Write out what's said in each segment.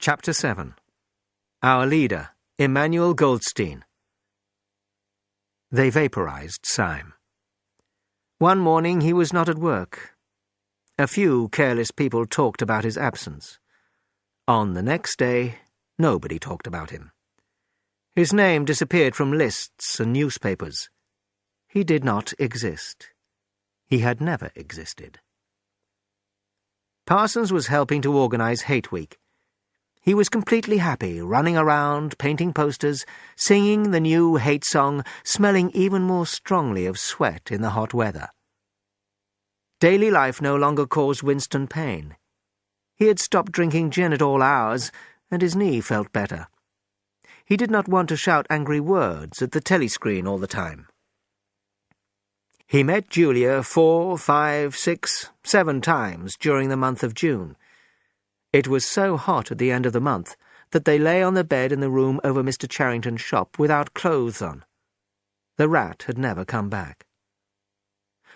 Chapter 7. Our leader, Emmanuel Goldstein. They vaporized Syme. One morning he was not at work. A few careless people talked about his absence. On the next day, nobody talked about him. His name disappeared from lists and newspapers. He did not exist. He had never existed. Parsons was helping to organize Hate Week. He was completely happy, running around, painting posters, singing the new hate song, smelling even more strongly of sweat in the hot weather. Daily life no longer caused Winston pain. He had stopped drinking gin at all hours, and his knee felt better. He did not want to shout angry words at the telescreen all the time. He met Julia 4, 5, 6, 7 times during the month of June. It was so hot at the end of the month that they lay on the bed in the room over Mr. Charrington's shop without clothes on. The rat had never come back.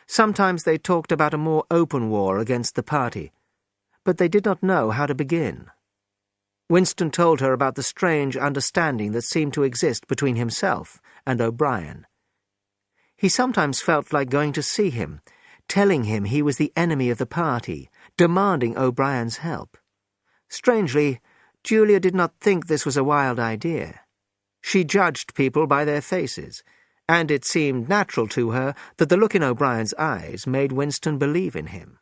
Sometimes they talked about a more open war against the party, but they did not know how to begin. Winston told her about the strange understanding that seemed to exist between himself and O'Brien. He sometimes felt like going to see him, telling him he was the enemy of the party, demanding O'Brien's help. Strangely, Julia did not think this was a wild idea. She judged people by their faces, and it seemed natural to her that the look in O'Brien's eyes made Winston believe in him.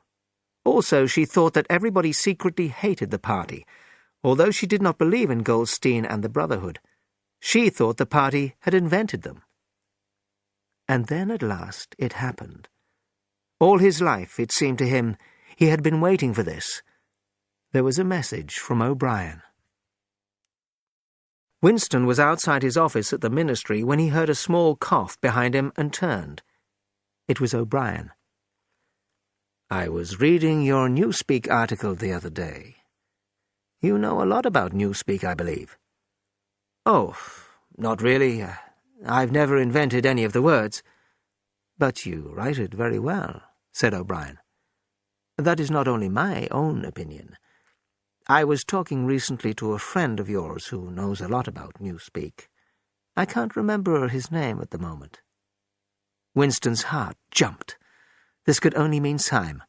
Also, she thought that everybody secretly hated the party. Although she did not believe in Goldstein and the Brotherhood, she thought the party had invented them. And then at last it happened. All his life, it seemed to him, he had been waiting for this. There was a message from O'Brien. Winston was outside his office at the ministry when he heard a small cough behind him and turned. It was O'Brien. "I was reading your Newspeak article the other day. You know a lot about Newspeak, I believe." "Oh, not really. I've never invented any of the words." "But you write it very well," said O'Brien. "That is not only my own opinion. I was talking recently to a friend of yours who knows a lot about Newspeak. I can't remember his name at the moment." Winston's heart jumped. This could only mean Syme.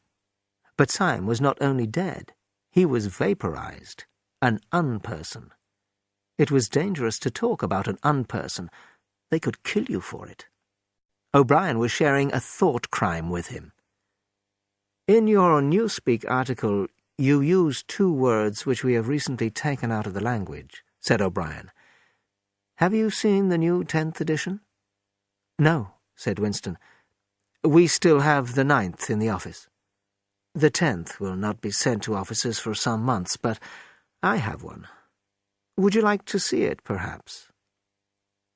But Syme was not only dead, he was vaporized, an unperson. It was dangerous to talk about an unperson. They could kill you for it. O'Brien was sharing a thought crime with him. "In your Newspeak article, you use 2 words which we have recently taken out of the language," said O'Brien. "Have you seen the new 10th edition?" "No," said Winston. "We still have the 9th in the office. The 10th will not be sent to offices for some months, but I have one. Would you like to see it, perhaps?"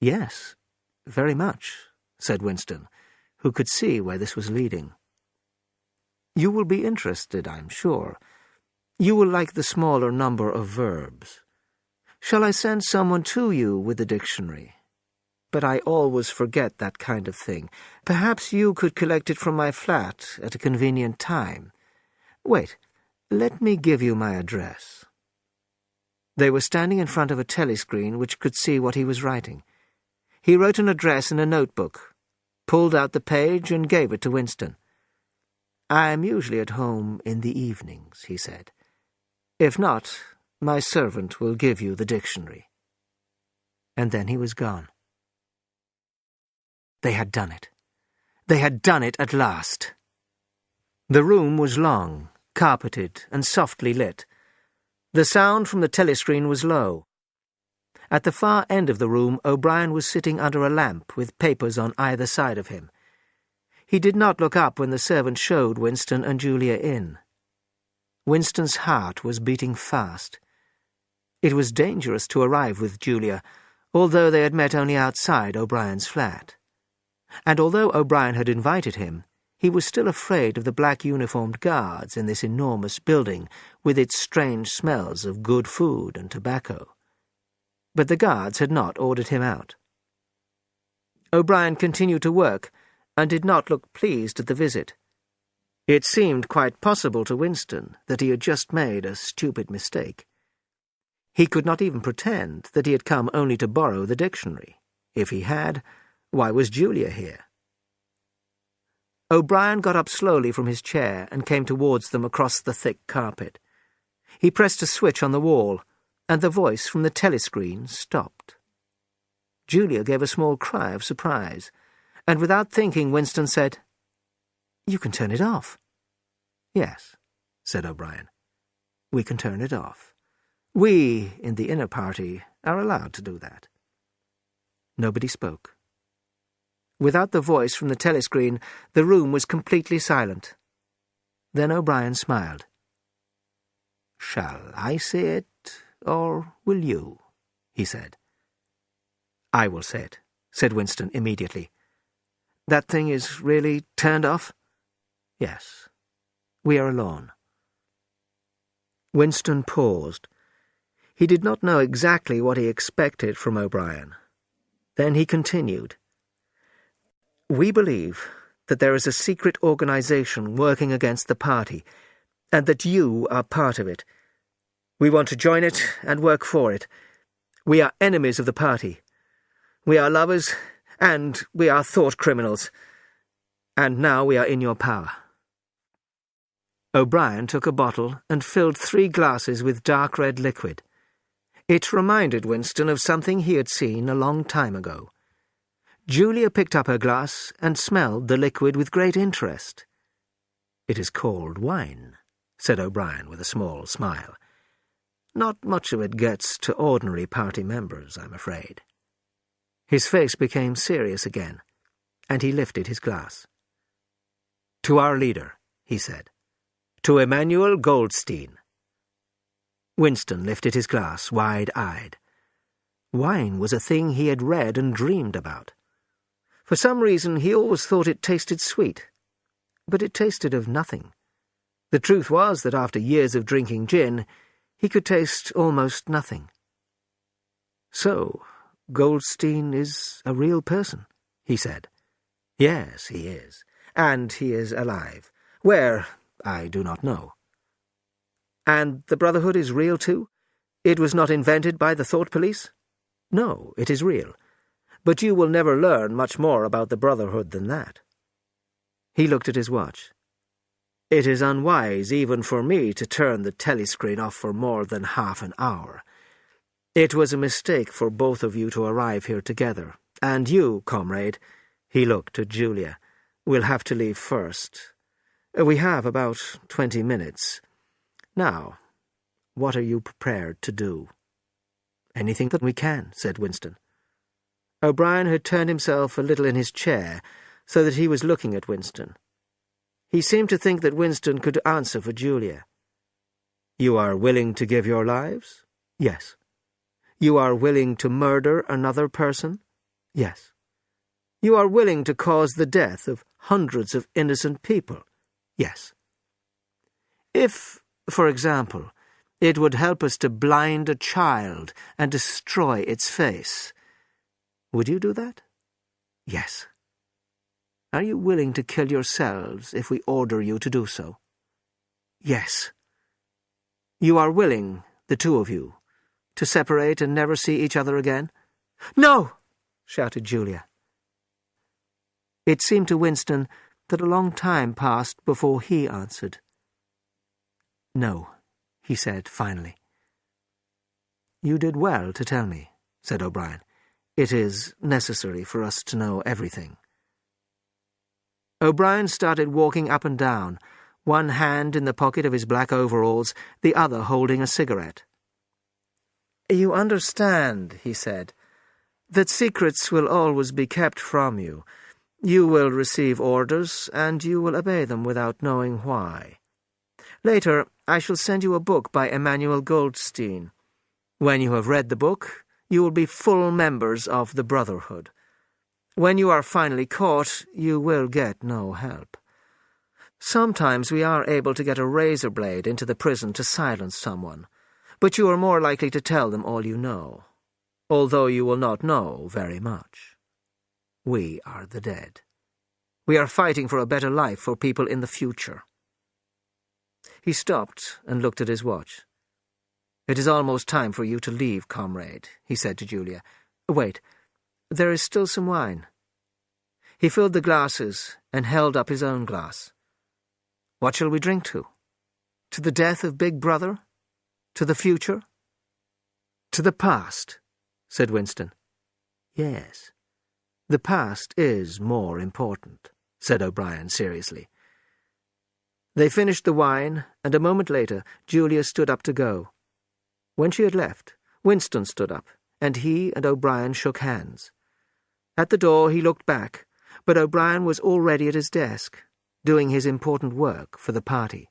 "Yes, very much," said Winston, who could see where this was leading. "You will be interested, I'm sure. You will like the smaller number of verbs. Shall I send someone to you with the dictionary? But I always forget that kind of thing. Perhaps you could collect it from my flat at a convenient time. Wait, let me give you my address." They were standing in front of a telescreen which could see what he was writing. He wrote an address in a notebook, pulled out the page and gave it to Winston. "I am usually at home in the evenings," he said. "If not, my servant will give you the dictionary." And then he was gone. They had done it. They had done it at last. The room was long, carpeted, and softly lit. The sound from the telescreen was low. At the far end of the room, O'Brien was sitting under a lamp with papers on either side of him. He did not look up when the servant showed Winston and Julia in. Winston's heart was beating fast. It was dangerous to arrive with Julia, although they had met only outside O'Brien's flat. And although O'Brien had invited him, he was still afraid of the black-uniformed guards in this enormous building with its strange smells of good food and tobacco. But the guards had not ordered him out. O'Brien continued to work and did not look pleased at the visit. It seemed quite possible to Winston that he had just made a stupid mistake. He could not even pretend that he had come only to borrow the dictionary. If he had, why was Julia here? O'Brien got up slowly from his chair and came towards them across the thick carpet. He pressed a switch on the wall, and the voice from the telescreen stopped. Julia gave a small cry of surprise, and without thinking, Winston said, "You can turn it off." "Yes," said O'Brien. "We can turn it off. We, in the inner party, are allowed to do that." Nobody spoke. Without the voice from the telescreen, the room was completely silent. Then O'Brien smiled. "Shall I say it, or will you?" he said. "I will say it," said Winston immediately. "That thing is really turned off?" "Yes. We are alone." Winston paused. He did not know exactly what he expected from O'Brien. Then he continued. "We believe that there is a secret organization working against the party, and that you are part of it. We want to join it and work for it. We are enemies of the party. We are lovers, and we are thought criminals. And now we are in your power." O'Brien took a bottle and filled 3 glasses with dark red liquid. It reminded Winston of something he had seen a long time ago. Julia picked up her glass and smelled the liquid with great interest. "It is called wine," said O'Brien with a small smile. "Not much of it gets to ordinary party members, I'm afraid." His face became serious again, and he lifted his glass. "To our leader," he said. "To Emmanuel Goldstein." Winston lifted his glass, wide-eyed. Wine was a thing he had read and dreamed about. For some reason he always thought it tasted sweet, but it tasted of nothing. The truth was that after years of drinking gin, he could taste almost nothing. "So, Goldstein is a real person," he said. "Yes, he is. And he is alive. Where, I do not know." "And the Brotherhood is real too? It was not invented by the Thought Police?" "No, it is real. But you will never learn much more about the Brotherhood than that." He looked at his watch. "It is unwise even for me to turn the telescreen off for more than half an hour. It was a mistake for both of you to arrive here together, and you, comrade," he looked at Julia, "will have to leave first. We have about 20 minutes. Now, what are you prepared to do?" "Anything that we can," said Winston. O'Brien had turned himself a little in his chair, so that he was looking at Winston. He seemed to think that Winston could answer for Julia. "You are willing to give your lives?" "Yes." "You are willing to murder another person?" "Yes." "You are willing to cause the death of hundreds of innocent people?" "Yes." "If, for example, it would help us to blind a child and destroy its face, would you do that?" "Yes." "Are you willing to kill yourselves if we order you to do so?" "Yes." "You are willing, the two of you, to separate and never see each other again?" "No!" shouted Julia. It seemed to Winston that a long time passed before he answered. "No," he said finally. "You did well to tell me," said O'Brien. "It is necessary for us to know everything." O'Brien started walking up and down, one hand in the pocket of his black overalls, the other holding a cigarette. "You understand," he said, "that secrets will always be kept from you. You will receive orders, and you will obey them without knowing why. Later, I shall send you a book by Emmanuel Goldstein. When you have read the book, you will be full members of the Brotherhood. When you are finally caught, you will get no help. Sometimes we are able to get a razor blade into the prison to silence someone, but you are more likely to tell them all you know, although you will not know very much. We are the dead. We are fighting for a better life for people in the future." He stopped and looked at his watch. "It is almost time for you to leave, comrade," he said to Julia. "Wait, there is still some wine." He filled the glasses and held up his own glass. "What shall we drink to? To the death of Big Brother? To the future?" "To the past," said Winston. "Yes, the past is more important," said O'Brien seriously. They finished the wine, and a moment later Julia stood up to go. When she had left, Winston stood up, and he and O'Brien shook hands. At the door he looked back, but O'Brien was already at his desk, doing his important work for the party.